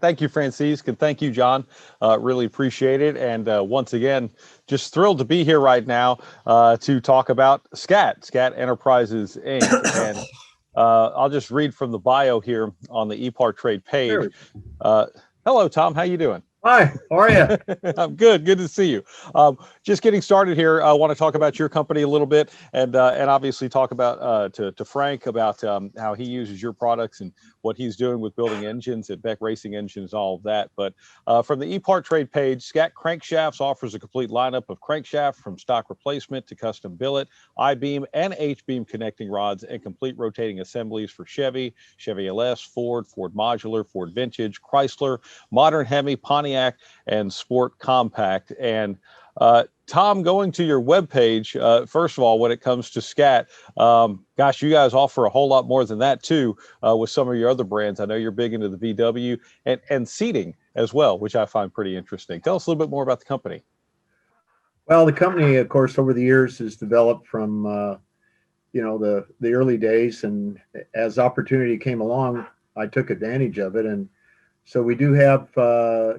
Thank you, Francisque, and thank you, John. Really appreciate it. And once again, just thrilled to be here right now to talk about SCAT Enterprises, Inc. And I'll just read from the bio here on the EPARTRADE page. Hello, Tom. How you doing? Hi, how are you? I'm good. Good to see you. Just getting started here. I want to talk about your company a little bit, and obviously talk about to Frank about how he uses your products and what he's doing with building engines and Beck Racing engines, all of that. But from the EPARTRADE page, SCAT Crankshafts offers a complete lineup of crankshaft from stock replacement to custom billet, I-beam, and H-beam connecting rods, and complete rotating assemblies for Chevy, Chevy LS, Ford Modular, Ford Vintage, Chrysler, Modern Hemi, Pontiac, and Sport Compact. And Tom, going to your webpage, first of all, when it comes to SCAT, gosh, you guys offer a whole lot more than that too with some of your other brands. I know you're big into the VW and seating as well, which I find pretty interesting. Tell us a little bit more about the company. Well, the company, of course, over the years has developed from the early days, and as opportunity came along, I took advantage of it. And so we do have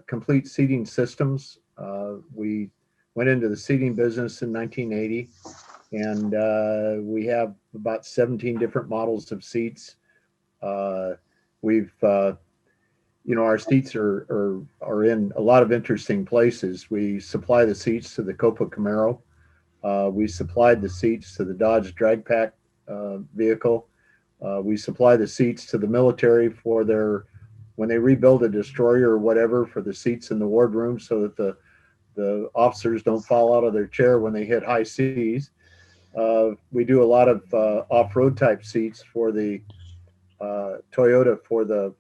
complete seating systems. We went into the seating business in 1980, and we have about 17 different models of seats. We've our seats are in a lot of interesting places. We supply the seats to the Copa Camaro. We supplied the seats to the Dodge Drag Pack vehicle. We supply the seats to the military for when they rebuild a destroyer or whatever, for the seats in the wardroom so that the officers don't fall out of their chair when they hit high seas. We do a lot of off-road type seats for the Toyota, for the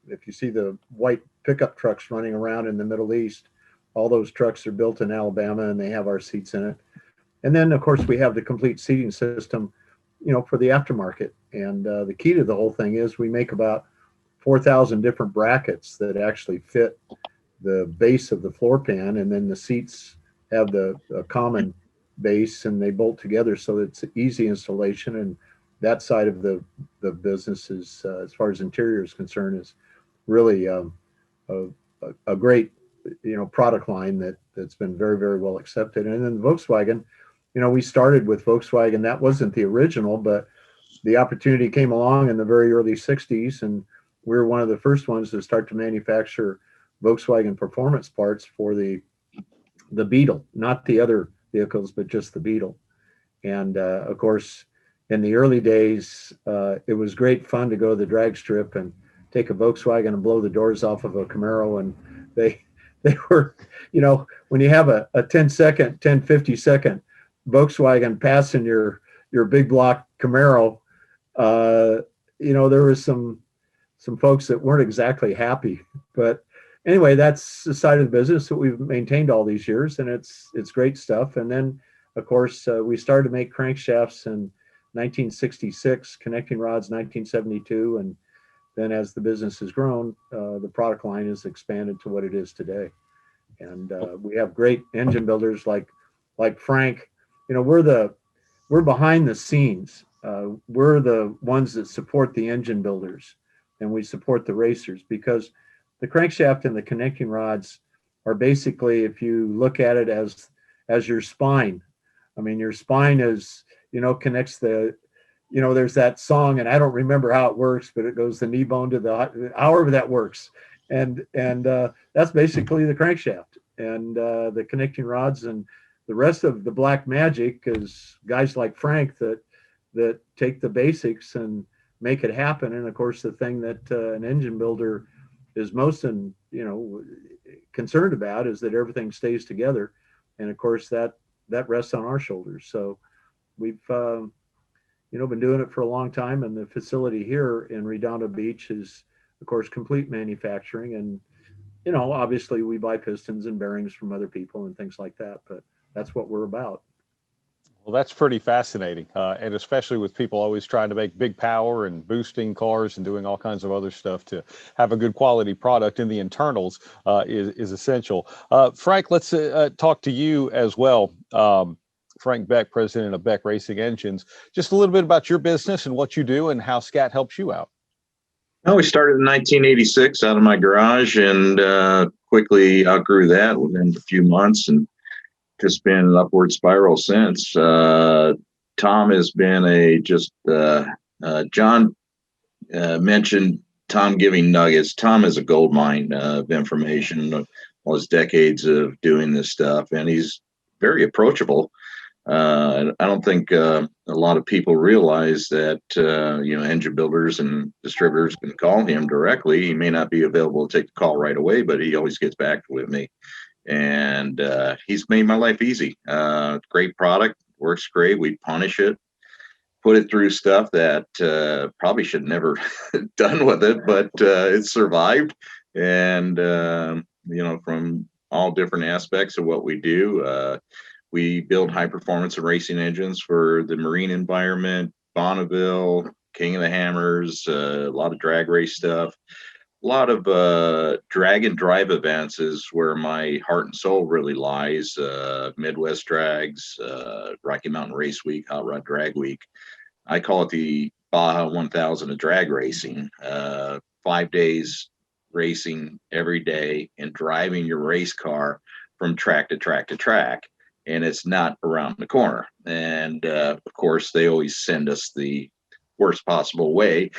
if you see the white pickup trucks running around in the Middle East, all those trucks are built in Alabama and they have our seats in it. And then of course we have the complete seating system, for the aftermarket. And the key to the whole thing is we make about 4,000 different brackets that actually fit the base of the floor pan, and then the seats have the common base and they bolt together, so it's easy installation. And that side of the business is, as far as interior is concerned, is really a great product line that's been very, very well accepted. And then Volkswagen, we started with Volkswagen. That wasn't the original, but the opportunity came along in the very early 60s, and we were one of the first ones to start to manufacture Volkswagen performance parts for the Beetle, not the other vehicles, but just the Beetle. And of course, in the early days, it was great fun to go to the drag strip and take a Volkswagen and blow the doors off of a Camaro. And they were, when you have a 50 second Volkswagen passing your big block Camaro, there was some folks that weren't exactly happy. But anyway, that's the side of the business that we've maintained all these years, and it's great stuff. And then, of course, we started to make crankshafts in 1966, connecting rods 1972, and then as the business has grown, the product line has expanded to what it is today. And we have great engine builders like Frank. We're behind the scenes. We're the ones that support the engine builders, and we support the racers, because the crankshaft and the connecting rods are basically, if you look at it as your spine. I mean, your spine is, connects there's that song, and I don't remember how it works, but it goes the knee bone to however that works. And that's basically the crankshaft and the connecting rods, and the rest of the black magic is guys like Frank that take the basics and make it happen. And of course, the thing that an engine builder is most concerned about is that everything stays together. And of course, that rests on our shoulders. So we've been doing it for a long time, and the facility here in Redondo Beach is, of course, complete manufacturing. And obviously we buy pistons and bearings from other people and things like that, but that's what we're about. Well, that's pretty fascinating, and especially with people always trying to make big power and boosting cars and doing all kinds of other stuff, to have a good quality product in the internals is essential. Frank, let's talk to you as well. Frank Beck, president of Beck Racing Engines. Just a little bit about your business and what you do and how SCAT helps you out. Well, we started in 1986 out of my garage, and quickly outgrew that within a few months, and just been an upward spiral since. Tom has been John mentioned Tom giving nuggets. Tom is a gold mine of information, all his decades of doing this stuff, and he's very approachable. I don't think a lot of people realize that engine builders and distributors can call him directly. He may not be available to take the call right away, but he always gets back with me, and he's made my life easy. Great product, works great. We punish it, put it through stuff that probably should never done with it, but it survived. And from all different aspects of what we do. We build high performance and racing engines for the marine environment, Bonneville, King of the Hammers, a lot of drag race stuff, a lot of drag and drive events is where my heart and soul really lies. Midwest Drags, Rocky Mountain Race Week, Hot Rod Drag Week. I call it the Baja 1000 of drag racing. 5 days racing every day and driving your race car from track to track to track. And it's not around the corner. And of course, they always send us the worst possible way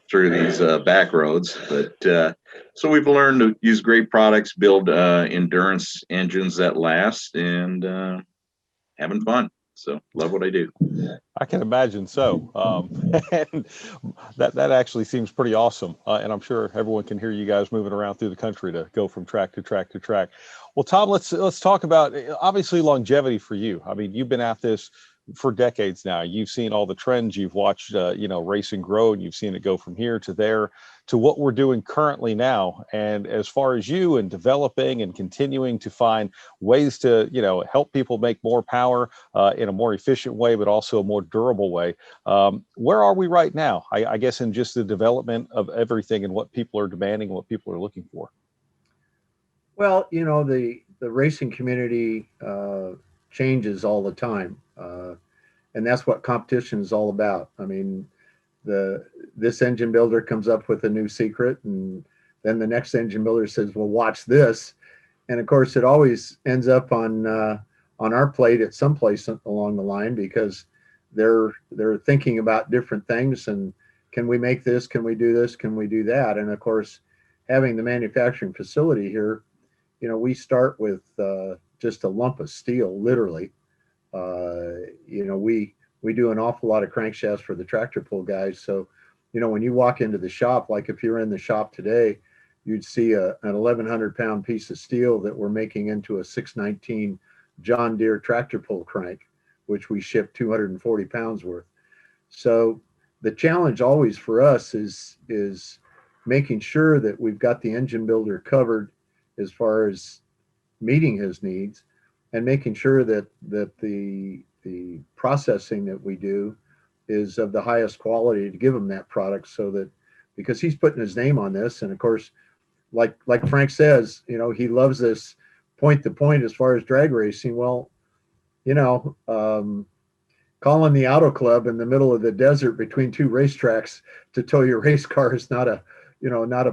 through these back roads. But so we've learned to use great products, build endurance engines that last, and having fun. So love what I do. I can imagine so. And that actually seems pretty awesome. And I'm sure everyone can hear you guys moving around through the country to go from track to track to track. Well, Tom, let's talk about obviously longevity for you. I mean, you've been at this for decades now. You've seen all the trends. You've watched, racing grow, and you've seen it go from here to there to what we're doing currently now. And as far as you and developing and continuing to find ways to, help people make more power in a more efficient way, but also a more durable way. Where are we right now? I guess in just the development of everything and what people are demanding, what people are looking for. Well, the racing community changes all the time, and that's what competition is all about. I mean, this engine builder comes up with a new secret, and then the next engine builder says, "Well, watch this," and of course, it always ends up on our plate at some place along the line because they're thinking about different things and can we make this? Can we do this? Can we do that? And of course, having the manufacturing facility here. We start with just a lump of steel, literally. We do an awful lot of crankshafts for the tractor pull guys. So, when you walk into the shop, like if you're in the shop today, you'd see an 1,100 pound piece of steel that we're making into a 619 John Deere tractor pull crank, which we ship 240 pounds worth. So the challenge always for us is making sure that we've got the engine builder covered as far as meeting his needs and making sure that the processing that we do is of the highest quality to give him that product, so that because he's putting his name on this. And of course, like Frank says, he loves this point to point as far as drag racing. Well, calling the auto club in the middle of the desert between two racetracks to tow your race car is not a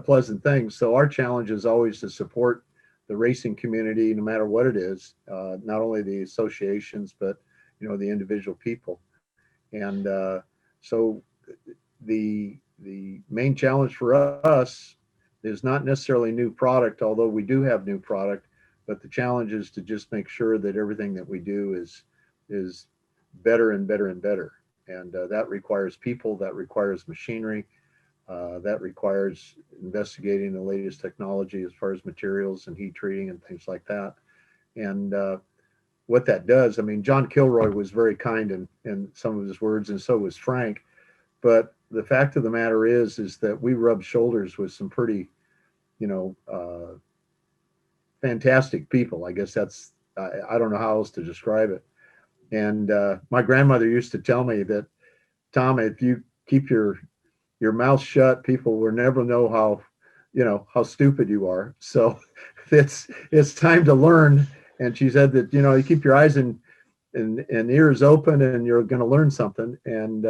pleasant thing. So our challenge is always to support the racing community, no matter what it is, not only the associations, but, the individual people. And so the main challenge for us is not necessarily new product, although we do have new product, but the challenge is to just make sure that everything that we do is better and better and better. And that requires people, that requires machinery, that requires investigating the latest technology as far as materials and heat treating and things like that. And what that does, I mean, John Kilroy was very kind in some of his words, and so was Frank. But the fact of the matter is that we rub shoulders with some pretty, fantastic people. I guess that's, I don't know how else to describe it. And my grandmother used to tell me that, Tom, if you keep your mouth shut, people will never know how stupid you are. So it's time to learn. And she said that, you keep your eyes and ears open and you're going to learn something. And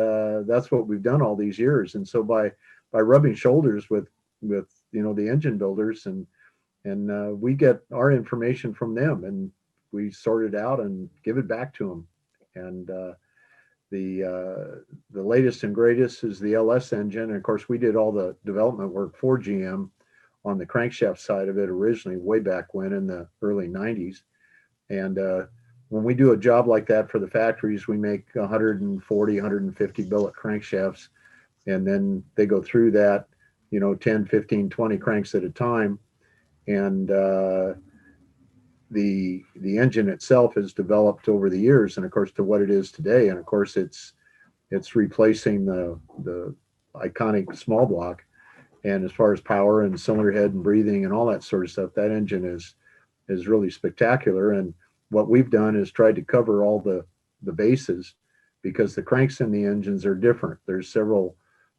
that's what we've done all these years. And so by by rubbing shoulders with the engine builders, and we get our information from them, and we sort it out and give it back to them. And the latest and greatest is the LS engine. And of course, we did all the development work for GM on the crankshaft side of it originally, way back when in the early 90s. And when we do a job like that for the factories, we make 140, 150 billet crankshafts. And then they go through that, 10, 15, 20 cranks at a time. And the engine itself has developed over the years, and of course to what it is today. And of course it's replacing the iconic small block. And as far as power and cylinder head and breathing and all that sort of stuff, that engine is really spectacular. And what we've done is tried to cover all the bases, because the cranks in the engines are different. There's several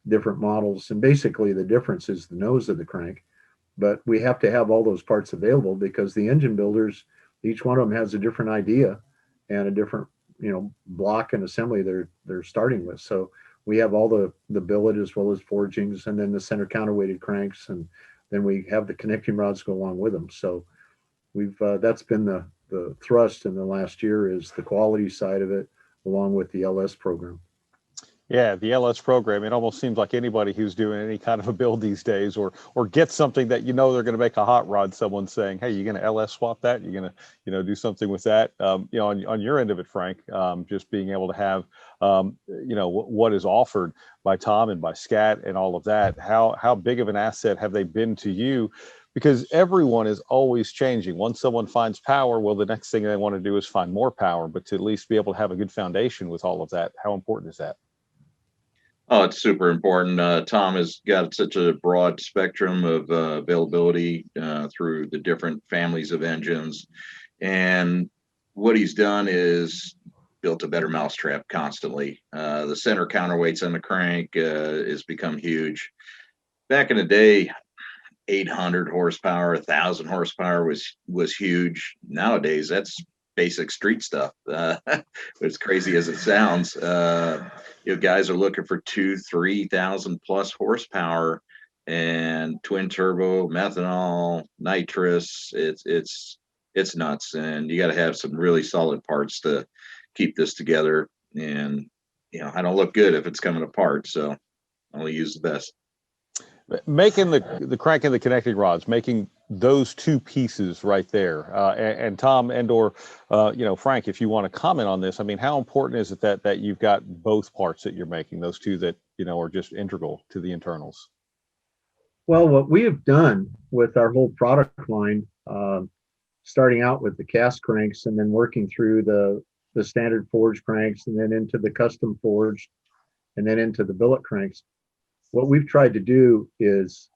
different models, and basically the difference is the nose of the crank. But we have to have all those parts available, because the engine builders, each one of them has a different idea and a different, block and assembly they're starting with. So we have all the billet as well as forgings, and then the center counterweighted cranks, and then we have the connecting rods go along with them. So we've that's been the thrust in the last year, is the quality side of it, along with the LS program. Yeah, the LS program, it almost seems like anybody who's doing any kind of a build these days, or get something that they're going to make a hot rod, someone's saying, hey, you're going to LS swap that? You're going to, do something with that? On your end of it, Frank, just being able to have, what is offered by Tom and by SCAT and all of that, how big of an asset have they been to you? Because everyone is always changing. Once someone finds power, well, the next thing they want to do is find more power, but to at least be able to have a good foundation with all of that, how important is that? Oh, it's super important. Tom has got such a broad spectrum of availability through the different families of engines. And what he's done is built a better mousetrap constantly. The center counterweights on the crank has become huge. Back in the day, 800 horsepower, 1,000 horsepower was huge. Nowadays, that's basic street stuff. As crazy as it sounds, guys are looking for 2,000-3,000 plus horsepower and twin turbo, methanol, nitrous. It's nuts, and you got to have some really solid parts to keep this together. And I don't look good if it's coming apart, so I only use the best. Making the crank and the connecting rods, making those two pieces right there, and Tom and/or Frank, if you want to comment on this, I mean, how important is it that you've got both parts that you're making, those two that are just integral to the internals? Well, what we have done with our whole product line, starting out with the cast cranks and then working through the standard forged cranks, and then into the custom forged, and then into the billet cranks, what we've tried to do is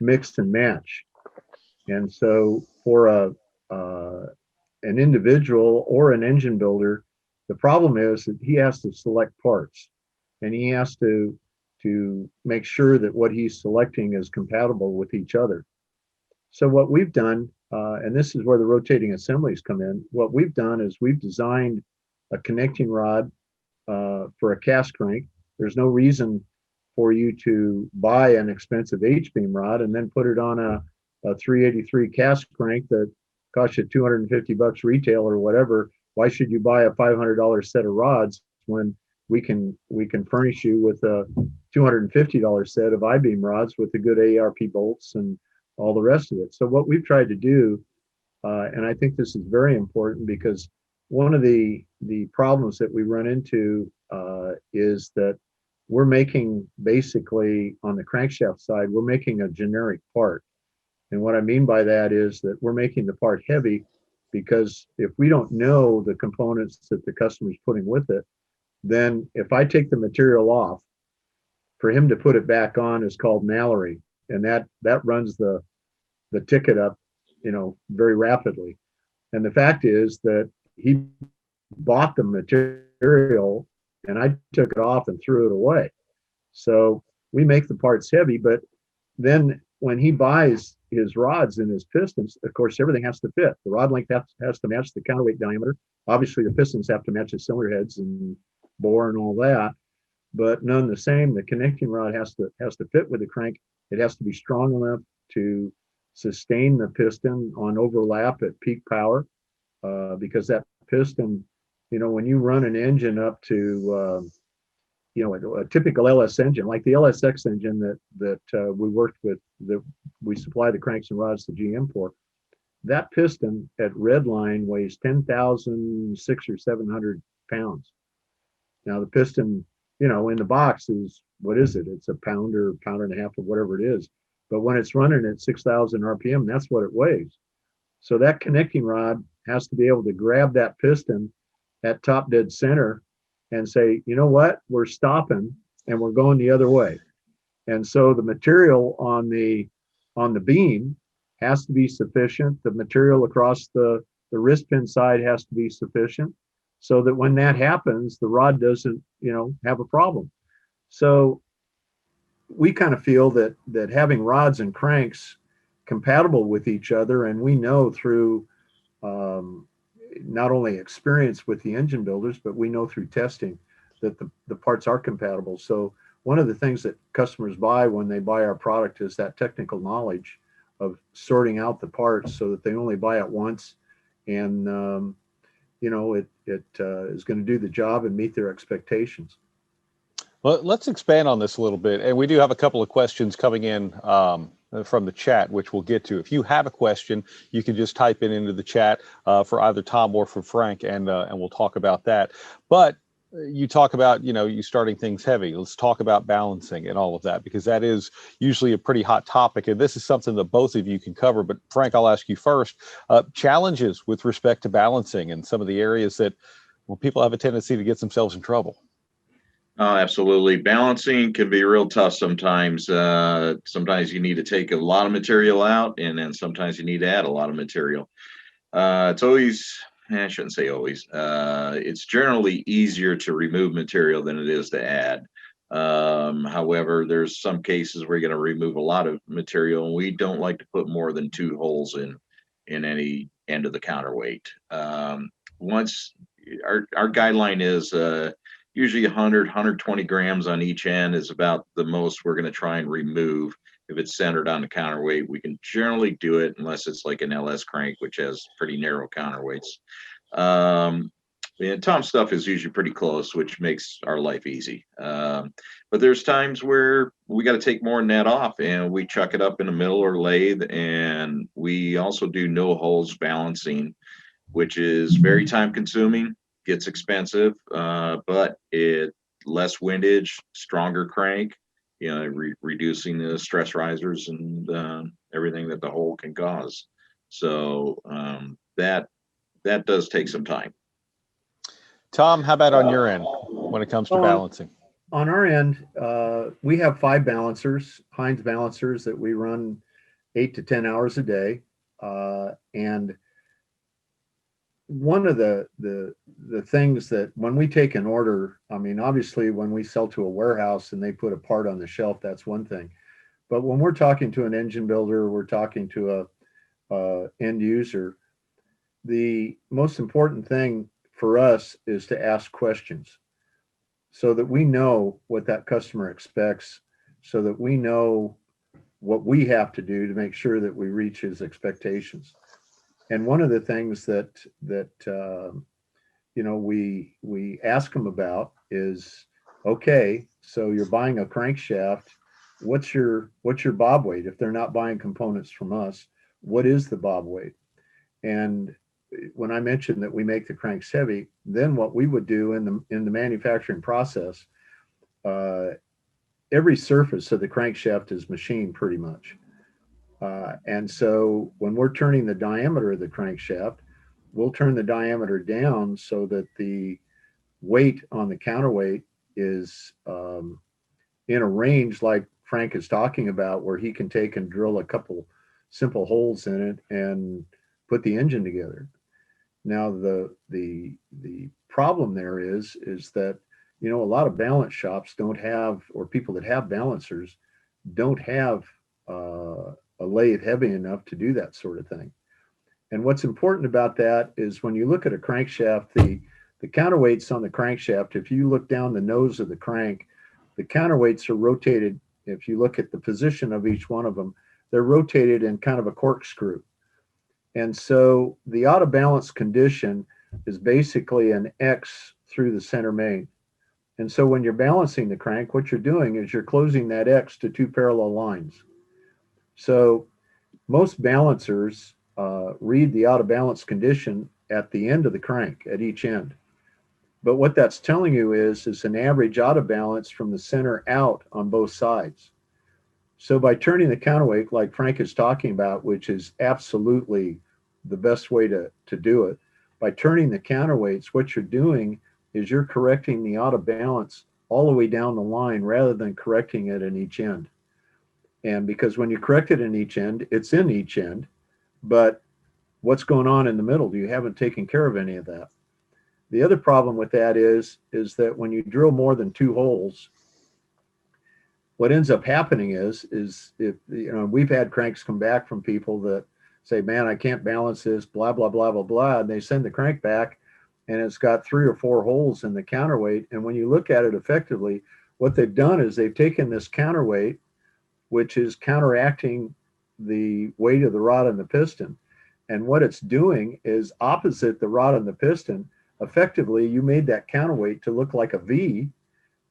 mix and match. And so for an individual or an engine builder, the problem is that he has to select parts, and he has to make sure that what he's selecting is compatible with each other. So what we've done, and this is where the rotating assemblies come in, what we've done is we've designed a connecting rod for a cast crank. There's no reason for you to buy an expensive H-beam rod and then put it on a 383 cast crank that costs you $250 retail or whatever. Why should you buy a $500 set of rods when we can furnish you with a $250 set of I-beam rods with the good AARP bolts and all the rest of it? So what we've tried to do, and I think this is very important, because one of the problems that we run into is that we're making, basically on the crankshaft side, we're making a generic part. And what I mean by that is that we're making the part heavy, because if we don't know the components that the customer's putting with it, then if I take the material off, for him to put it back on is called Mallory. And that runs the ticket up, very rapidly. And the fact is that he bought the material and I took it off and threw it away. So we make the parts heavy, but then when he buys his rods and his pistons, of course, everything has to fit. The rod length has to match the counterweight diameter. Obviously, the pistons have to match the cylinder heads and bore and all that. but none the same. The connecting rod has to fit with the crank. It has to be strong enough to sustain the piston on overlap at peak power, because that piston, when you run an engine up to a typical LS engine, like the LSX engine that we worked with, that we supply the cranks and rods to GM for, that piston at redline weighs 10,600 or 700 pounds. Now the piston, in the box is, what is it? It's a pound or pound and a half or whatever it is. But when it's running at 6,000 RPM, that's what it weighs. So that connecting rod has to be able to grab that piston at top dead center and say, you know what, we're stopping and we're going the other way. And so the material on the beam has to be sufficient. The material across the wrist pin side has to be sufficient, so that when that happens, the rod doesn't, have a problem. So we kind of feel that having rods and cranks compatible with each other, and we know through not only experience with the engine builders, but we know through testing that the parts are compatible. So one of the things that customers buy when they buy our product is that technical knowledge of sorting out the parts, so that they only buy it once, and it is going to do the job and meet their expectations. Well, let's expand on this a little bit. And we do have a couple of questions coming in from the chat, which we'll get to. If you have a question, you can just type it into the chat for either Tom or for Frank, and we'll talk about that. But you talk about, you starting things heavy. Let's talk about balancing and all of that, because that is usually a pretty hot topic. And this is something that both of you can cover. But Frank, I'll ask you first. Challenges with respect to balancing and some of the areas that, people have a tendency to get themselves in trouble. Oh, absolutely. Balancing can be real tough sometimes. Sometimes you need to take a lot of material out, and then sometimes you need to add a lot of material. It's always, I shouldn't say always, it's generally easier to remove material than it is to add. However, there's some cases where you're going to remove a lot of material, and we don't like to put more than 2 holes in any end of the counterweight. Once our guideline is usually 100, 120 grams on each end is about the most we're going to try and remove. If it's centered on the counterweight, we can generally do it, unless it's like an LS crank, which has pretty narrow counterweights. And Tom's stuff is usually pretty close, which makes our life easy. But there's times where we got to take more than that off, and we chuck it up in the middle or lathe. And we also do no holes balancing, which is very time consuming, gets expensive, but it less windage, stronger crank, reducing the stress risers and everything that the hole can cause. So that does take some time. Tom, how about on your end when it comes to balancing? On our end, we have 5 balancers, Heinz balancers, that we run 8 to 10 hours a day. And one of the things that when we take an order, obviously when we sell to a warehouse and they put a part on the shelf, that's one thing. But when we're talking to an engine builder, we're talking to a end user, the most important thing for us is to ask questions, so that we know what that customer expects, so that we know what we have to do to make sure that we reach his expectations. And one of the things that we ask them about is, okay, so you're buying a crankshaft. What's your bob weight? If they're not buying components from us, what is the bob weight? And when I mentioned that we make the cranks heavy, then what we would do in the manufacturing process, every surface of the crankshaft is machined pretty much. And so when we're turning the diameter of the crankshaft, we'll turn the diameter down so that the weight on the counterweight is in a range like Frank is talking about, where he can take and drill a couple simple holes in it and put the engine together. Now, the problem there is that, a lot of balance shops don't have, or people that have balancers don't have a lathe heavy enough to do that sort of thing. And what's important about that is when you look at a crankshaft, the counterweights on the crankshaft, if you look down the nose of the crank, the counterweights are rotated. If you look at the position of each one of them, they're rotated in kind of a corkscrew. And so the out of balance condition is basically an X through the center main. And so when you're balancing the crank, what you're doing is you're closing that X to two parallel lines. So most balancers read the out of balance condition at the end of the crank, at each end. But what that's telling you is an average out of balance from the center out on both sides. So by turning the counterweight, like Frank is talking about, which is absolutely the best way to do it, by turning the counterweights, what you're doing is you're correcting the out of balance all the way down the line rather than correcting it in each end. And because when you correct it in each end, it's in each end, but what's going on in the middle? You haven't taken care of any of that. The other problem with that is that when you drill more than two holes, what ends up happening is if, you know, we've had cranks come back from people that say, man, I can't balance this, blah, blah, blah, blah, blah. And they send the crank back and it's got 3 or 4 holes in the counterweight. And when you look at it effectively, what they've done is they've taken this counterweight, which is counteracting the weight of the rod and the piston. And what it's doing is opposite the rod and the piston. Effectively, you made that counterweight to look like a V,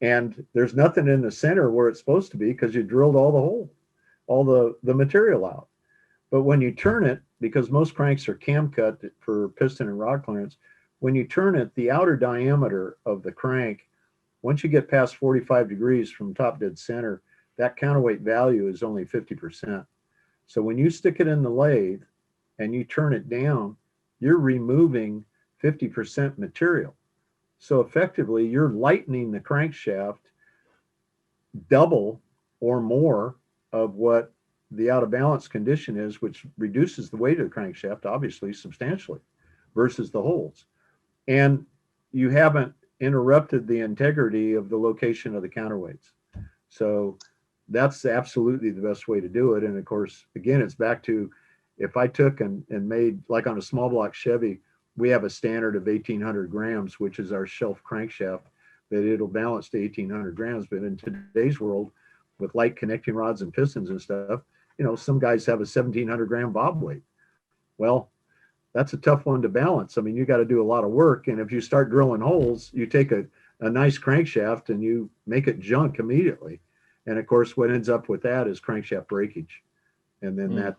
and there's nothing in the center where it's supposed to be because you drilled all the hole, all the material out. But when you turn it, because most cranks are cam cut for piston and rod clearance, when you turn it, the outer diameter of the crank, once you get past 45 degrees from top dead center, that counterweight value is only 50%. So when you stick it in the lathe and you turn it down, you're removing 50% material. So effectively, you're lightening the crankshaft double or more of what the out of balance condition is, which reduces the weight of the crankshaft, obviously, substantially, versus the holes. And you haven't interrupted the integrity of the location of the counterweights. So that's absolutely the best way to do it. And of course, again, it's back to, if I took and made, like on a small block Chevy, we have a standard of 1,800 grams, which is our shelf crankshaft, that it'll balance to 1,800 grams. But in today's world, with light connecting rods and pistons and stuff, you know, some guys have a 1,700 gram bob weight. Well, that's a tough one to balance. I mean, you got to do a lot of work. And if you start drilling holes, you take a nice crankshaft and you make it junk immediately. And of course, what ends up with that is crankshaft breakage. And then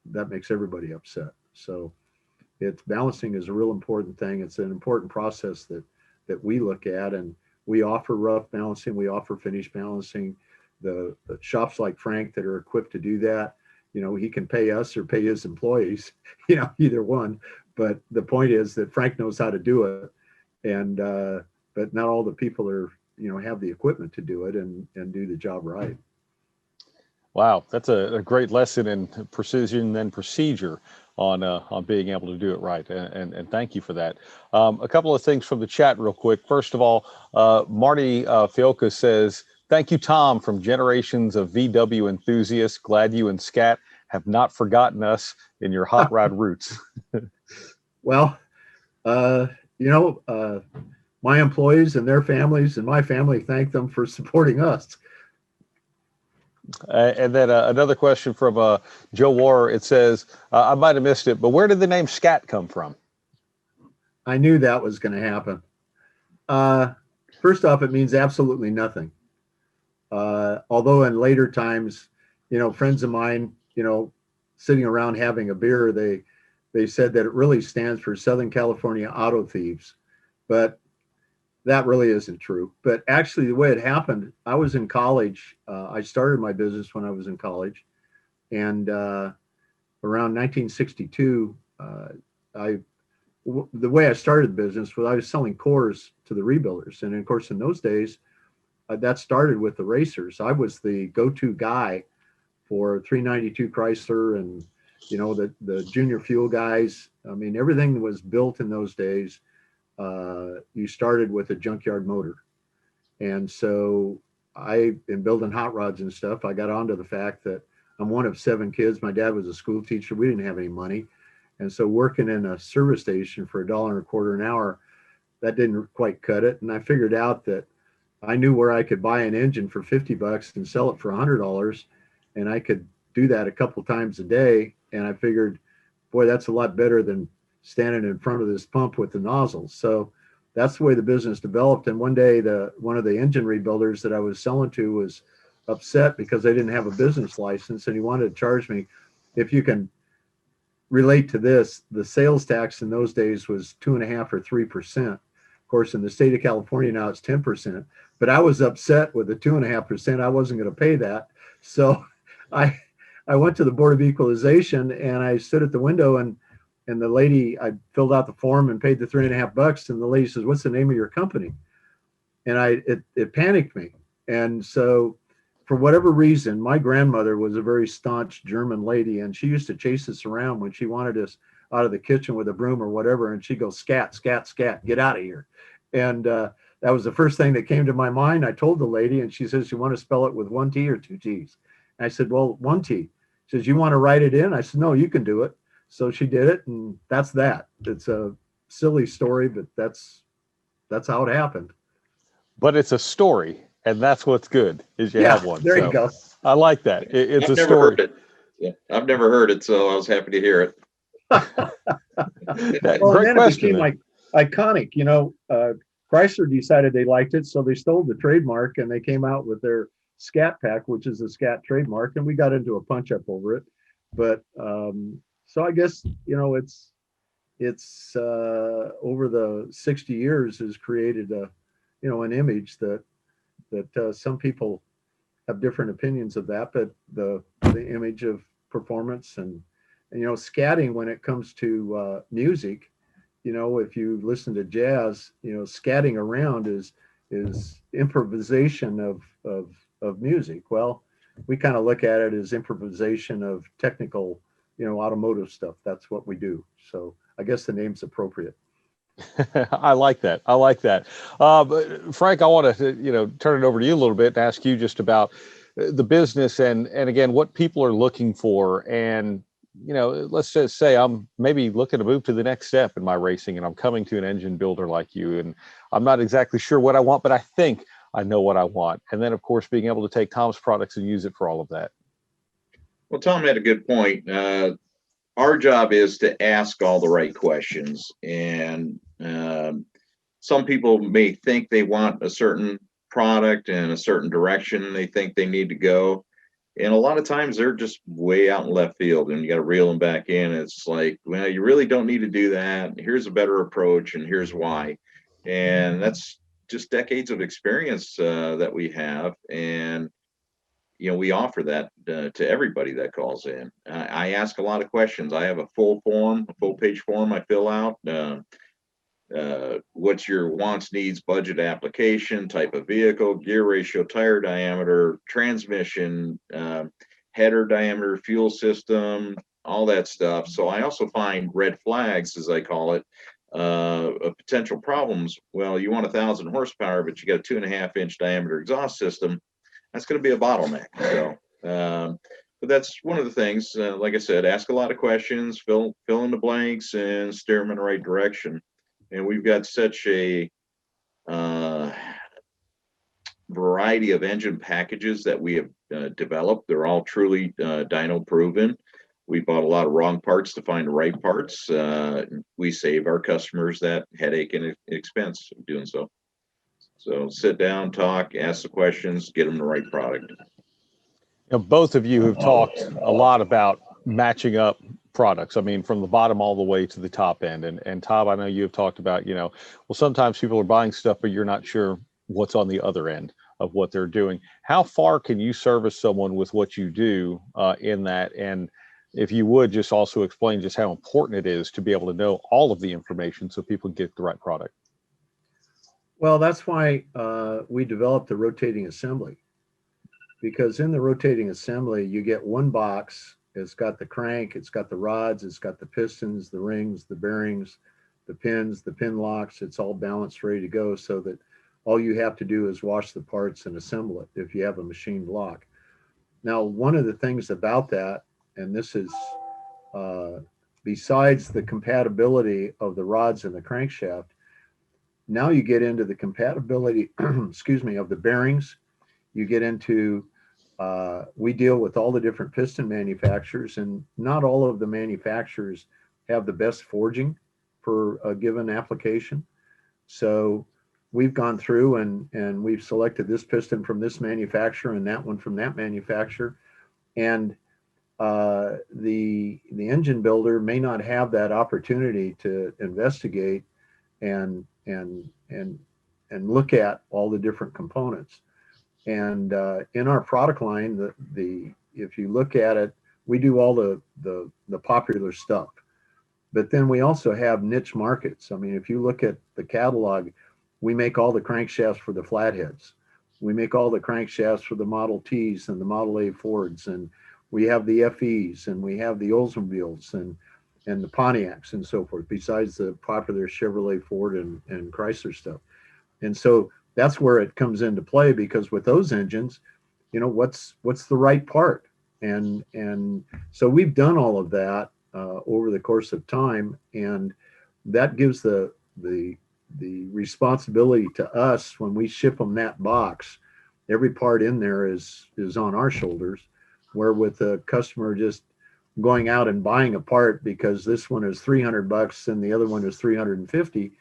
that makes everybody upset. So it's balancing is a real important thing. It's an important process that we look at, and we offer rough balancing. We offer finish balancing. The shops like Frank that are equipped to do that, you know, he can pay us or pay his employees, you know, either one. But the point is that Frank knows how to do it. And, but not all the people are, you know, have the equipment to do it and do the job right. Wow, that's a great lesson in precision and procedure on being able to do it right, and thank you for that. A couple of things from the chat real quick. First of all, Marty Fiolka says, thank you, Tom, from generations of VW enthusiasts. Glad you and SCAT have not forgotten us in your hot rod roots. Well, you know, my employees and their families and my family thank them for supporting us. And then another question from Joe Warrer. It says, I might have missed it, but where did the name SCAT come from? I knew that was going to happen. First off, it means absolutely nothing. Although in later times, you know, friends of mine, you know, sitting around having a beer, they said that it really stands for Southern California Auto Thieves, but that really isn't true. But actually, the way it happened, I was in college. I started my business when I was in college, and around 1962, the way I started the business was I was selling cores to the rebuilders, and of course, in those days, that started with the racers. I was the go-to guy for 392 Chrysler and, you know, the junior fuel guys. I mean, everything that was built in those days, you started with a junkyard motor. And so in building hot rods and stuff, I got onto the fact that I'm one of 7 kids. My dad was a school teacher. We didn't have any money. And so working in a service station for $1.25 an hour, that didn't quite cut it. And I figured out that I knew where I could buy an engine for $50 and sell it for $100, and I could do that a couple times a day. And I figured, boy, that's a lot better than standing in front of this pump with the nozzles. So that's the way the business developed. And one day, one of the engine rebuilders that I was selling to was upset because I didn't have a business license, and he wanted to charge me. If you can relate to this, the sales tax in those days was 2.5 or 3%. Of course, in the state of California now it's 10%. But I was upset with the 2.5%. I wasn't going to pay that, so I I went to the Board of Equalization and I stood at the window, and the lady, I filled out the form and paid the $3.50, and the lady says, "What's the name of your company?" And it panicked me. And so for whatever reason, my grandmother was a very staunch German lady, and she used to chase us around when she wanted us out of the kitchen with a broom or whatever. And she'd go, "Scat, scat, scat, get out of here." And that was the first thing that came to my mind. I told the lady, and she says, "You want to spell it with one T or two T's?" And I said, "Well, one T." She says, "You want to write it in?" I said, "No, you can do it." So she did it, and that's that. It's a silly story, but that's how it happened. But it's a story, and that's what's good is you have one. There So you go. I like that. It's I've a never story. heard it. Yeah, I've never heard it, so I was happy to hear it. Well, and Great then it question. became like iconic. Chrysler decided they liked it, so they stole the trademark and they came out with their SCAT pack, which is a SCAT trademark, and we got into a punch up over it. But so I guess it's over the 60 years has created an image that some people have different opinions of that, but the image of performance and scatting when it comes to music, if you listen to jazz, scatting around is improvisation of music. Well, we kind of look at it as improvisation of technical, automotive stuff. That's what we do. So I guess the name's appropriate. I like that. I like that. But Frank, I want to, turn it over to you a little bit and ask you just about the business and again, what people are looking for. And, let's just say I'm maybe looking to move to the next step in my racing, and I'm coming to an engine builder like you, and I'm not exactly sure what I want, but I think I know what I want. And then, of course, being able to take Tom's products and use it for all of that. Well, Tom had a good point. Our job is to ask all the right questions, and some people may think they want a certain product and a certain direction they think they need to go, and a lot of times they're just way out in left field, and you got to reel them back in. It's like, well, you really don't need to do that. Here's a better approach, and here's why. And that's just decades of experience that we have, and we offer that to everybody that calls in. I ask a lot of questions. I have a full page form I fill out. What's your wants, needs, budget, application, type of vehicle, gear ratio, tire diameter, transmission, header diameter, fuel system, all that stuff. So I also find red flags, as I call it, of potential problems. Well, you want 1,000 horsepower, but you got a 2.5-inch diameter exhaust system. That's going to be a bottleneck. So, but that's one of the things. Like I said, ask a lot of questions, fill in the blanks, and steer them in the right direction. And we've got such a variety of engine packages that we have developed. They're all truly dyno proven. We bought a lot of wrong parts to find the right parts. We save our customers that headache and expense of doing so. So sit down, talk, ask the questions, get them the right product. Both of you have talked a lot about matching up products. I mean, from the bottom all the way to the top end. And Tom, I know you have talked about, well, sometimes people are buying stuff, but you're not sure what's on the other end of what they're doing. How far can you service someone with what you do in that? And if you would just also explain just how important it is to be able to know all of the information so people get the right product. Well, that's why we developed the rotating assembly, because in the rotating assembly, you get one box. It's got the crank, it's got the rods, it's got the pistons, the rings, the bearings, the pins, the pin locks. It's all balanced, ready to go, so that all you have to do is wash the parts and assemble it if you have a machined lock. Now, one of the things about that, and this is besides the compatibility of the rods and the crankshaft, Now you get into the compatibility, excuse me, of the bearings. You get into, we deal with all the different piston manufacturers, and not all of the manufacturers have the best forging for a given application. So we've gone through and we've selected this piston from this manufacturer and that one from that manufacturer. And the engine builder may not have that opportunity to investigate and look at all the different components. And in our product line, the if you look at it, we do all the popular stuff. But then we also have niche markets. I mean, if you look at the catalog, we make all the crankshafts for the flatheads. We make all the crankshafts for the Model Ts and the Model A Fords, and we have the FEs, and we have the Oldsmobiles and the Pontiacs and so forth, besides the popular Chevrolet, Ford, and Chrysler stuff. And so that's where it comes into play, because with those engines, you know, what's the right part? And so we've done all of that over the course of time, and that gives the responsibility to us when we ship them that box. Every part in there is on our shoulders, where with a customer just going out and buying a part because this one is $300 and the other one is $350,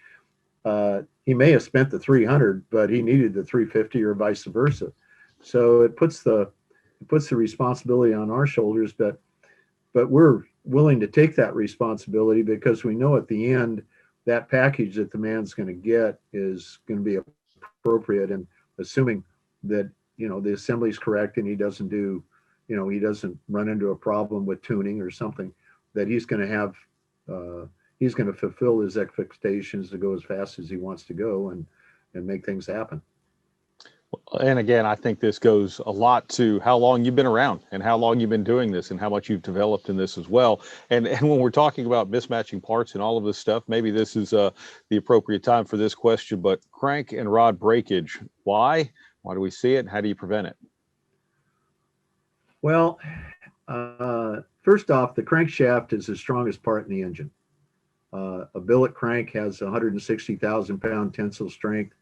he may have spent the $300, but he needed the $350 or vice versa. So it puts the responsibility on our shoulders, but we're willing to take that responsibility because we know at the end that package that the man's going to get is going to be appropriate, and assuming that, you know, the assembly is correct and he doesn't do, you know, he doesn't run into a problem with tuning or something, that he's going to have, he's going to fulfill his expectations to go as fast as he wants to go and make things happen. And again, I think this goes a lot to how long you've been around and how long you've been doing this and how much you've developed in this as well. And when we're talking about mismatching parts and all of this stuff, maybe this is the appropriate time for this question, but crank and rod breakage, why? Why do we see it? And how do you prevent it? Well, first off, the crankshaft is the strongest part in the engine. A billet crank has 160,000 pound tensile strength.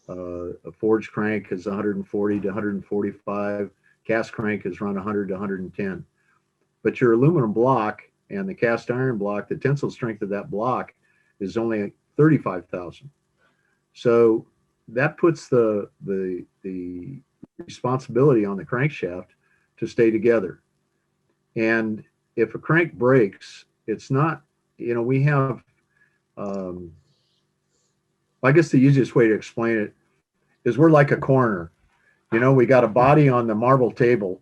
A forged crank is 140 to 145. Cast crank is around 100 to 110. But your aluminum block and the cast iron block, the tensile strength of that block is only 35,000. So that puts the responsibility on the crankshaft to stay together. And if a crank breaks, it's not, you know, we have, I guess the easiest way to explain it is we're like a corner. You know, we got a body on the marble table,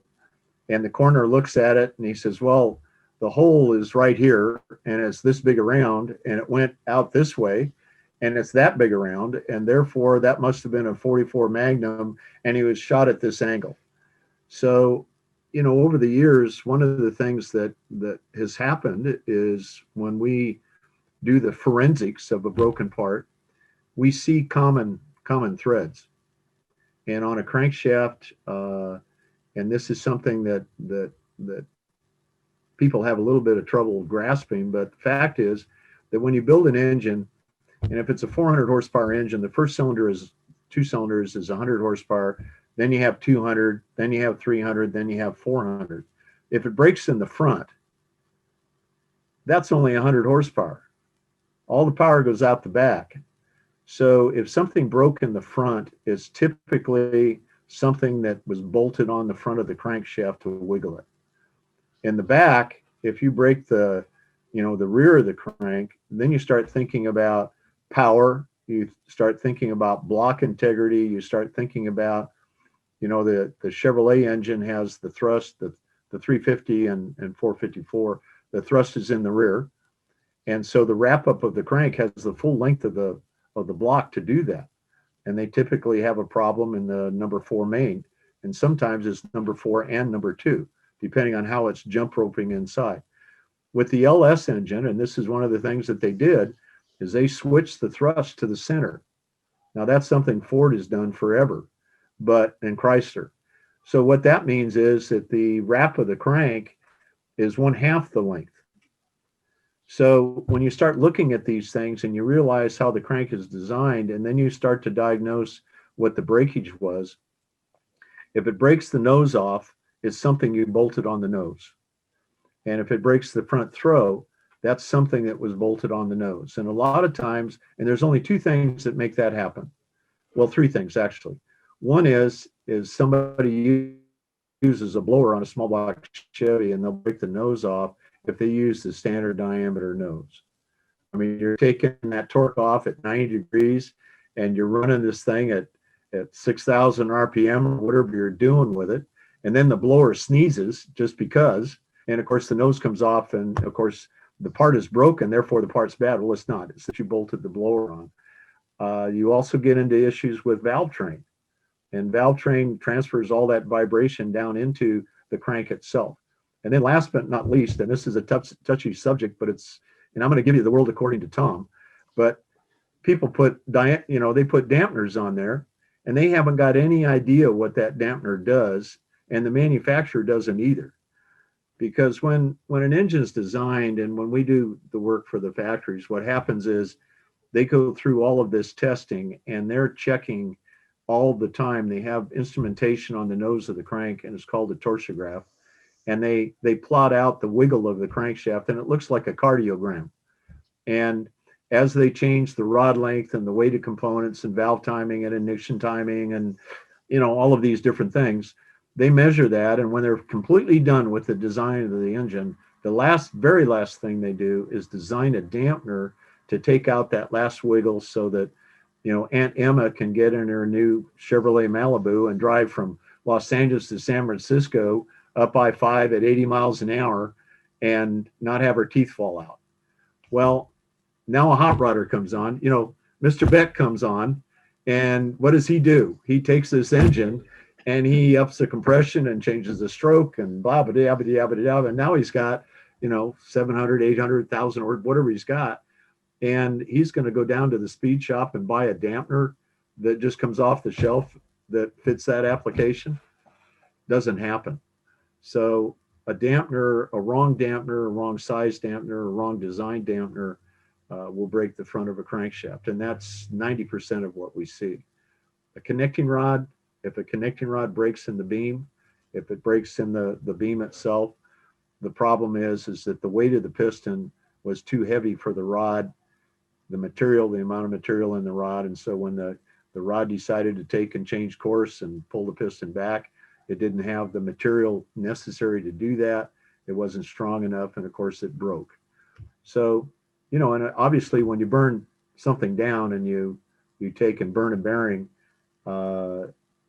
and the corner looks at it and he says, well, the hole is right here and it's this big around and it went out this way and it's that big around, and therefore that must have been a 44 Magnum and he was shot at this angle. So, you know, over the years, one of the things that has happened is when we do the forensics of a broken part, we see common threads. And on a crankshaft, and this is something that people have a little bit of trouble grasping, but the fact is that when you build an engine, and if it's a 400 horsepower engine, the first cylinder is 2 cylinders is 100 horsepower, then you have 200, then you have 300, then you have 400. If it breaks in the front, that's only 100 horsepower. All the power goes out the back. So if something broke in the front, it's typically something that was bolted on the front of the crankshaft to wiggle it. In the back, if you break the rear of the crank, then you start thinking about power, you start thinking about block integrity, you start thinking about, you know, the Chevrolet engine has the thrust, the 350 and 454, the thrust is in the rear. And so the wrap up of the crank has the full length of the block to do that. And they typically have a problem in the number 4 main. And sometimes it's number 4 and number 2, depending on how it's jump roping inside. With the LS engine, and this is one of the things that they did, is they switched the thrust to the center. Now that's something Ford has done forever, and Chrysler. So what that means is that the wrap of the crank is 1/2 the length. So when you start looking at these things and you realize how the crank is designed, and then you start to diagnose what the breakage was, if it breaks the nose off, it's something you bolted on the nose. And if it breaks the front throw, that's something that was bolted on the nose. And a lot of times, and there's only two things that make that happen. Well, three things actually. One is somebody uses a blower on a small block Chevy and they'll break the nose off if they use the standard diameter nose. I mean, you're taking that torque off at 90 degrees and you're running this thing at 6,000 RPM or whatever you're doing with it. And then the blower sneezes just because. And of course, the nose comes off and of course, the part is broken, therefore the part's bad. Well, it's not. It's that you bolted the blower on. You also get into issues with valve train. And valve train transfers all that vibration down into the crank itself. And then last but not least, and this is a touchy subject, but and I'm going to give you the world according to Tom, but people put, they put dampeners on there and they haven't got any idea what that dampener does. And the manufacturer doesn't either. Because when an engine's designed and when we do the work for the factories, what happens is they go through all of this testing and they're checking all the time. They have instrumentation on the nose of the crank and it's called a torsiograph. And they plot out the wiggle of the crankshaft and it looks like a cardiogram. And as they change the rod length and the weight of components and valve timing and ignition timing and, all of these different things, they measure that. And when they're completely done with the design of the engine, the very last thing they do is design a dampener to take out that last wiggle so that, Aunt Emma can get in her new Chevrolet Malibu and drive from Los Angeles to San Francisco up I-5 at 80 miles an hour and not have her teeth fall out. Well, now a hot rodder comes on, Mr. Beck comes on, and what does he do? He takes this engine and he ups the compression and changes the stroke and blah, blah, blah, blah, blah, blah. And now he's got, 700, 800,000 or whatever he's got. And he's going to go down to the speed shop and buy a dampener that just comes off the shelf that fits that application. Doesn't happen. So a dampener, a wrong size dampener, a wrong design dampener will break the front of a crankshaft. And that's 90% of what we see. A connecting rod, if a connecting rod breaks in the beam, if it breaks in the beam itself, the problem is that the weight of the piston was too heavy for the rod, the amount of material in the rod. And so when the rod decided to take and change course and pull the piston back, it didn't have the material necessary to do that. It wasn't strong enough. And of course it broke. So, and obviously when you burn something down and you take and burn a bearing,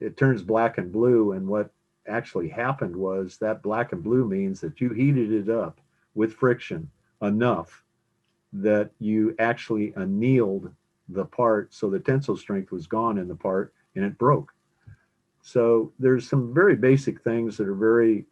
it turns black and blue. And what actually happened was that black and blue means that you heated it up with friction enough that you actually annealed the part. So the tensile strength was gone in the part and it broke. So there's some very basic things that are very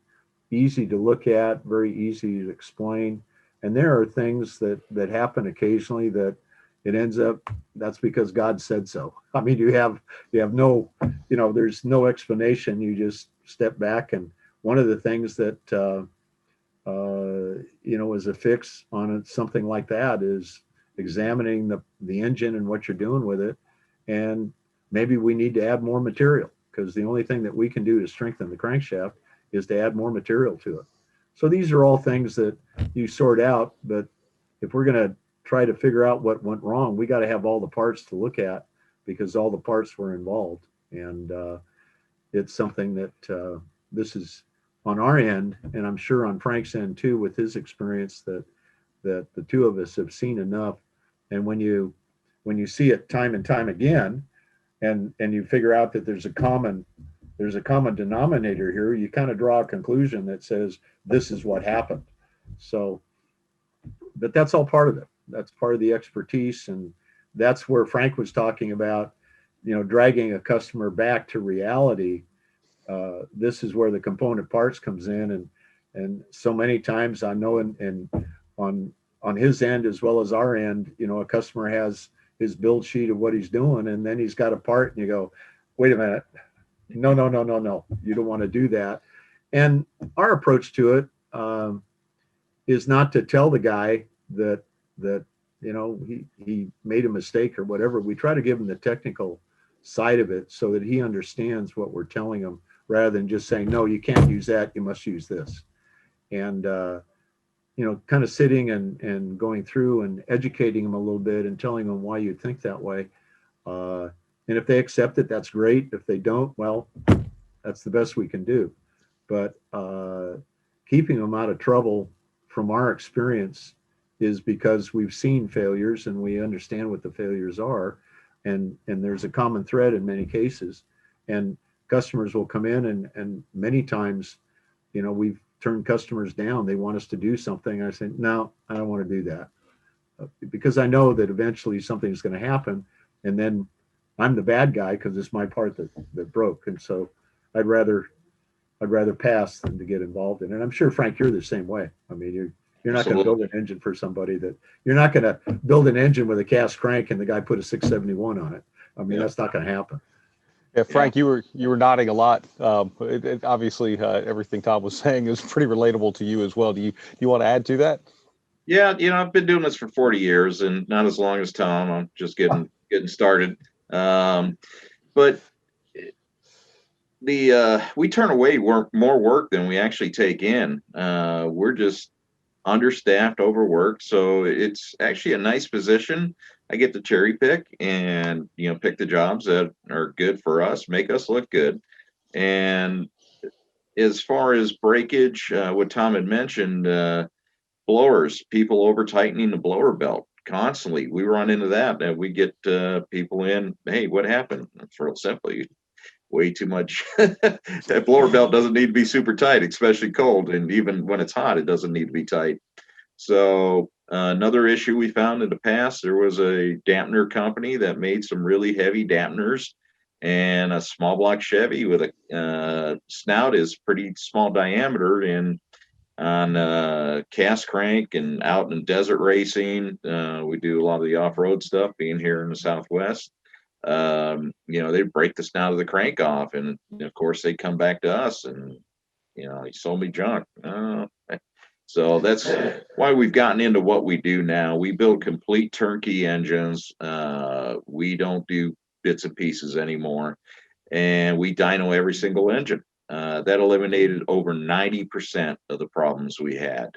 easy to look at, very easy to explain. And there are things that happen occasionally that it ends up, that's because God said so. I mean, you have no, there's no explanation. You just step back. And one of the things that, is a fix on something like that is examining the engine and what you're doing with it. And maybe we need to add more material because the only thing that we can do to strengthen the crankshaft is to add more material to it. So these are all things that you sort out. But if we're going to try to figure out what went wrong, we got to have all the parts to look at because all the parts were involved. And it's something that this is on our end, and I'm sure on Frank's end too, with his experience, that the two of us have seen enough. And when you see it time and time again, and you figure out that there's a common denominator here, you kind of draw a conclusion that says this is what happened. So, but that's all part of it. That's part of the expertise, and that's where Frank was talking about, dragging a customer back to reality. This is where the component parts comes in, and so many times I know, and on his end as well as our end, a customer has his build sheet of what he's doing, and then he's got a part, and you go, wait a minute, no, you don't want to do that. And our approach to it is not to tell the guy that you know, he made a mistake or whatever, we try to give him the technical side of it so that he understands what we're telling him, rather than just saying, no, you can't use that, you must use this. And you know, kind of sitting and going through and educating them a little bit and telling them why you think that way. And if they accept it, that's great. If they don't, well, that's the best we can do. But keeping them out of trouble from our experience is because we've seen failures and we understand what the failures are. And there's a common thread in many cases. And customers will come in and many times, you know, we've turned customers down. They want us to do something. I say, no, I don't want to do that, because I know that eventually something's going to happen, and then I'm the bad guy because it's my part that broke. And so I'd rather pass than to get involved in it. And I'm sure, Frank, you're the same way. I mean, you're not going to build an engine for somebody that you're not going to build an engine with a cast crank and the guy put a 671 on it. I mean, that's not going to happen. Yeah, Frank, you were nodding a lot. Obviously, everything Tom was saying is pretty relatable to you as well. Do you want to add to that? Yeah, you know, I've been doing this for 40 years, and not as long as Tom. I'm just getting started. But we turn away more work than we actually take in. We're just understaffed, overworked, so it's actually a nice position. I get to cherry pick and, you know, pick the jobs that are good for us, make us look good. And as far as breakage, what Tom had mentioned, blowers, people over tightening the blower belt constantly. We run into that, and we get people in, hey, what happened? It's real simply way too much. That blower belt doesn't need to be super tight, especially cold, and even when it's hot, it doesn't need to be tight. So another issue we found in the past, there was a dampener company that made some really heavy dampeners, and a small block Chevy with a snout is pretty small diameter, and on cast crank and out in desert racing, we do a lot of the off-road stuff being here in the Southwest. You know, they break the snout of the crank off, and of course they come back to us and, you know, he sold me junk. So that's why we've gotten into what we do now. We build complete turnkey engines. We don't do bits and pieces anymore, and we dyno every single engine. That eliminated over 90% of the problems we had.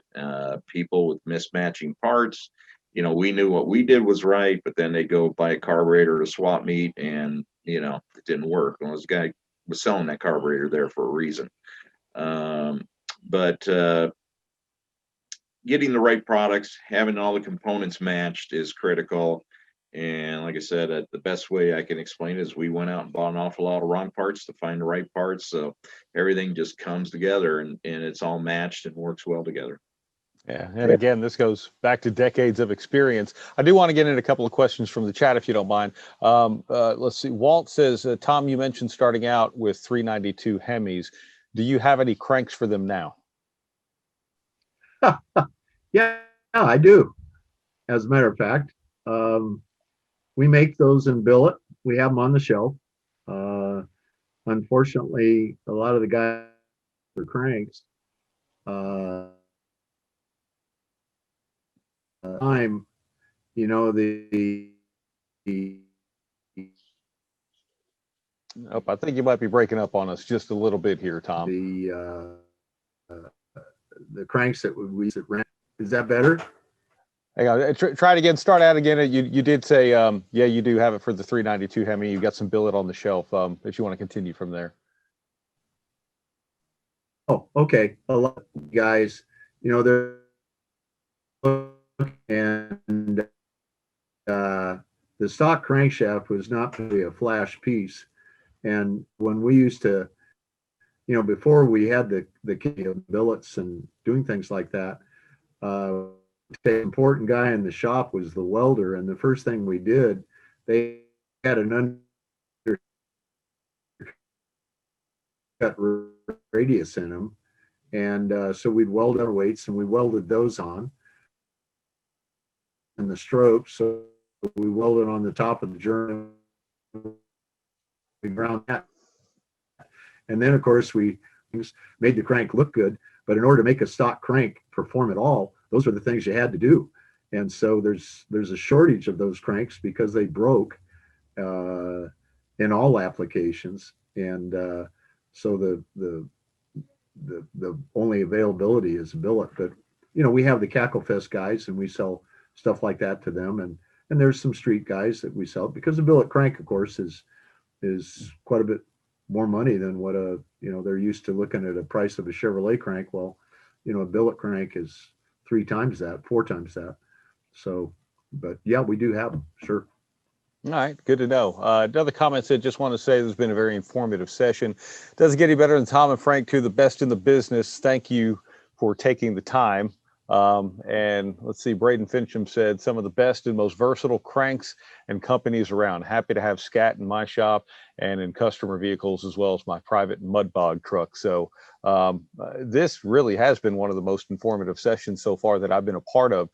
People with mismatching parts, you know, we knew what we did was right, but then they go buy a carburetor at a swap meet and, you know, it didn't work. Well, this guy was selling that carburetor there for a reason. But getting the right products, having all the components matched is critical. And like I said, the best way I can explain it is we went out and bought an awful lot of wrong parts to find the right parts. So everything just comes together and it's all matched and works well together. Yeah, and again, this goes back to decades of experience. I do want to get in a couple of questions from the chat, if you don't mind. Let's see. Walt says, Tom, you mentioned starting out with 392 Hemis. Do you have any cranks for them now? Yeah, I do. As a matter of fact, we make those in billet. We have them on the shelf. Unfortunately, a lot of the guys for cranks, time, you know, Oh, I think you might be breaking up on us just a little bit here, Tom. The cranks that we ran. Is that better? Hang on, try it again. Start out again. You did say, yeah, you do have it for the 392 Hemi. You've got some billet on the shelf. If you want to continue from there. Oh, okay. A lot of guys, you know, they're and the stock crankshaft was not really a flash piece. And when we used to, you know, before we had the billets and doing things like that, the important guy in the shop was the welder. And the first thing we did, they had an undercut radius in them. And so we'd weld our weights and we welded those on. And the strokes, so we welded on the top of the journal. We ground that. And then, of course, we made the crank look good. But in order to make a stock crank perform at all, those are the things you had to do. And so there's a shortage of those cranks because they broke in all applications. And so the only availability is a billet. But we have the Cackle Fest guys, and we sell stuff like that to them. And there's some street guys that we sell, because a billet crank, of course, is quite a bit more money than what they're used to looking at a price of a Chevrolet crank. Well, a billet crank is 3 times that, 4 times that. So, but yeah, we do have them, sure. All right, good to know. Another comment said, just want to say this has been a very informative session. Doesn't get any better than Tom and Frank, two of the best in the business. Thank you for taking the time. And let's see, Braden Fincham said, some of the best and most versatile cranks and companies around. Happy to have SCAT in my shop and in customer vehicles, as well as my private mud bog truck. So this really has been one of the most informative sessions so far that I've been a part of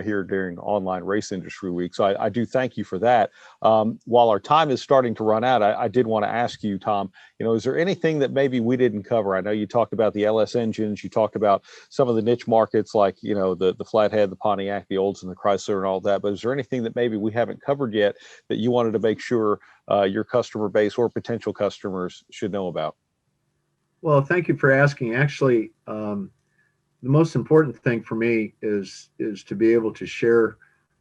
here during Online Race Industry Week. So I do thank you for that. While our time is starting to run out, I did want to ask you, Tom, is there anything that maybe we didn't cover? I know you talked about the LS engines, you talked about some of the niche markets like, the Flathead, the Pontiac, the Olds, and the Chrysler and all that, but is there anything that maybe we haven't covered yet that you wanted to make sure your customer base or potential customers should know about? Well, thank you for asking. Actually, the most important thing for me is to be able to share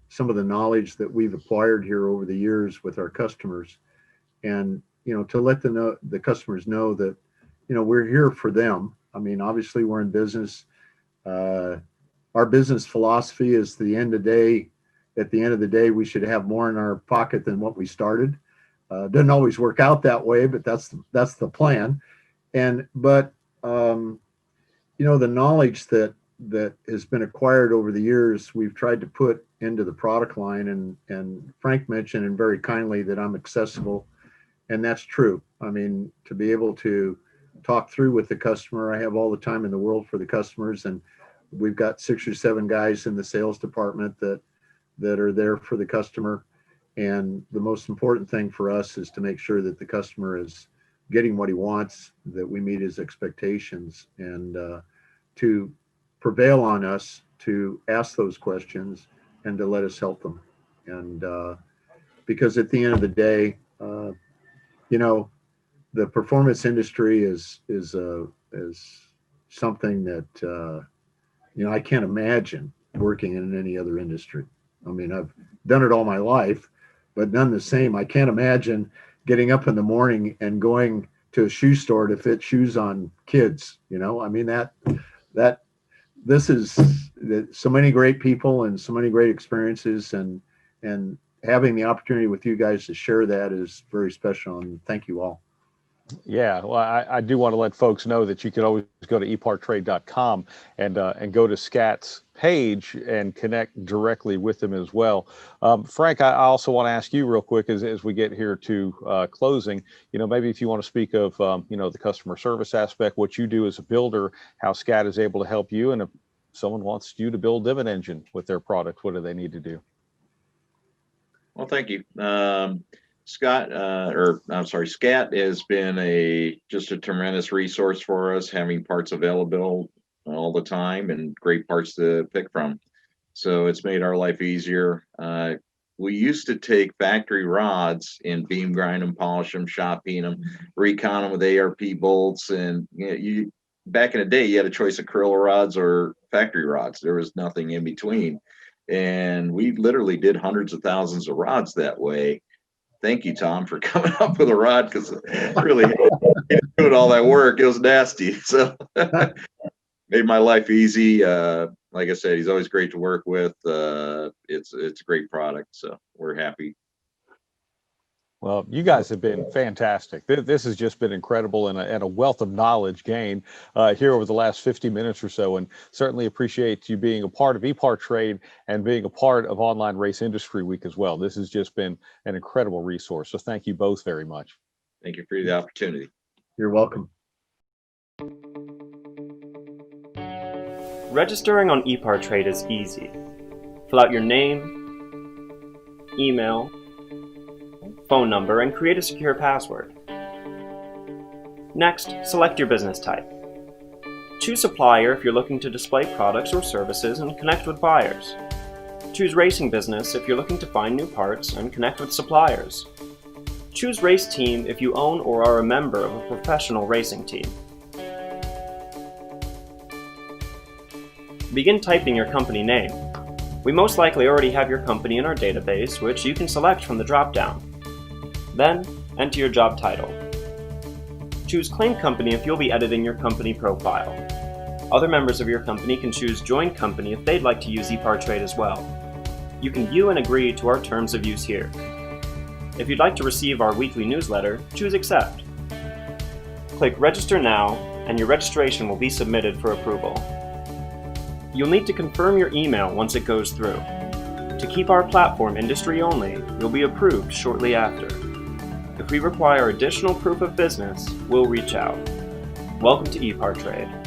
some of the knowledge that we've acquired here over the years with our customers, and to let the customers know that we're here for them. I mean, obviously we're in business. Our business philosophy is at the end of the day, we should have more in our pocket than what we started. Doesn't always work out that way, but that's the plan. But the knowledge that has been acquired over the years, we've tried to put into the product line. And Frank mentioned, and very kindly, that I'm accessible, and that's true. I mean, to be able to talk through with the customer, I have all the time in the world for the customers, and we've got 6 or 7 guys in the sales department that are there for the customer. And the most important thing for us is to make sure that the customer is getting what he wants, that we meet his expectations, and to prevail on us to ask those questions and to let us help them. And because at the end of the day, the performance industry is something that I can't imagine working in any other industry. I mean, I've done it all my life, but none the same. I can't imagine getting up in the morning and going to a shoe store to fit shoes on kids. I mean, this is so many great people and so many great experiences, and having the opportunity with you guys to share that is very special. And thank you all. Yeah, well, I do want to let folks know that you can always go to EPARTRADE.com and go to SCAT's page and connect directly with them as well. Frank, I also want to ask you real quick as we get here to closing, maybe if you want to speak of, the customer service aspect, what you do as a builder, how SCAT is able to help you, and if someone wants you to build them an engine with their product, what do they need to do? Well, thank you. SCAT has been just a tremendous resource for us, having parts available all the time and great parts to pick from. So it's made our life easier. We used to take factory rods and beam grind them, polish them, shop peen them, recon them with ARP bolts. And back in the day, you had a choice of acrylic rods or factory rods. There was nothing in between. And we literally did hundreds of thousands of rods that way. Thank you, Tom, for coming up with a rod, because really doing all that work, it was nasty. So made my life easy. Like I said, he's always great to work with. It's a great product, so we're happy. Well, you guys have been fantastic. This has just been incredible, and a wealth of knowledge gained here over the last 50 minutes or so, and certainly appreciate you being a part of EPARTRADE and being a part of Online Race Industry Week as well. This has just been an incredible resource, so thank you both very much. Thank you for the opportunity. You're welcome. Registering on EPARTRADE is easy. Fill out your name, email, phone number, and create a secure password. Next, select your business type. Choose supplier if you're looking to display products or services and connect with buyers. Choose Racing Business if you're looking to find new parts and connect with suppliers. Choose Race Team if you own or are a member of a professional racing team. Begin typing your company name. We most likely already have your company in our database, which you can select from the drop-down. Then, enter your job title. Choose Claim Company if you'll be editing your company profile. Other members of your company can choose Join Company if they'd like to use EPARTRADE as well. You can view and agree to our terms of use here. If you'd like to receive our weekly newsletter, choose Accept. Click Register Now, and your registration will be submitted for approval. You'll need to confirm your email once it goes through. To keep our platform industry only, you'll be approved shortly after. If we require additional proof of business, we'll reach out. Welcome to EPARTRADE.